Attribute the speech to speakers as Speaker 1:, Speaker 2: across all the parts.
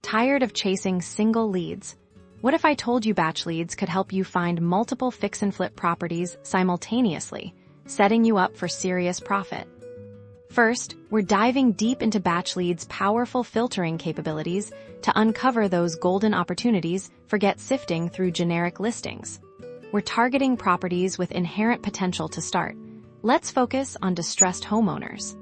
Speaker 1: Tired of chasing single leads? What if I told you Batchleads could help you find multiple fix and flip properties simultaneously, setting you up for serious profit? First, we're diving deep into Batchleads' powerful filtering capabilities to uncover those golden opportunities. Forget sifting through generic listings. We're targeting properties with inherent potential to start. Let's focus on distressed homeowners.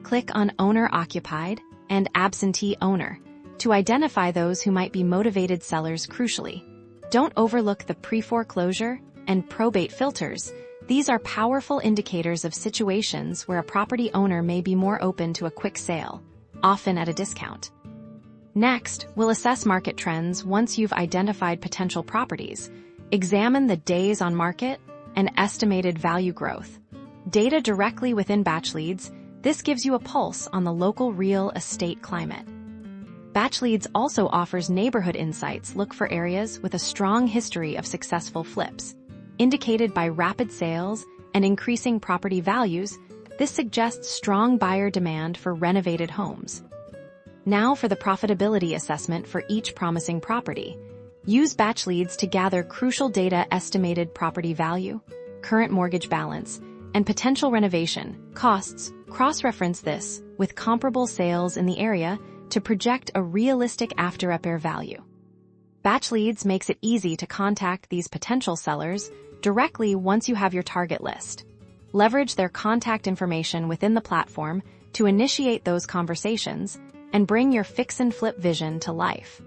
Speaker 1: Click on owner-occupied and absentee owner to identify those who might be motivated sellers. Crucially, don't overlook the pre-foreclosure and probate filters. These are powerful indicators of situations where a property owner may be more open to a quick sale, often at a discount. Next, we'll assess market trends. Once you've identified potential properties, examine the days on market and estimated value growth. Data directly within Batchleads, this gives you a pulse on the local real estate climate. Batchleads also offers neighborhood insights. Look for areas with a strong history of successful flips, indicated by rapid sales and increasing property values. This suggests strong buyer demand for renovated homes. Now for the profitability assessment for each promising property. Use Batchleads to gather crucial data: estimated property value, current mortgage balance, and potential renovation costs. Cross-reference this with comparable sales in the area to project a realistic after-repair value. Batchleads makes it easy to contact these potential sellers directly once you have your target list. Leverage their contact information within the platform to initiate those conversations and bring your fix and flip vision to life.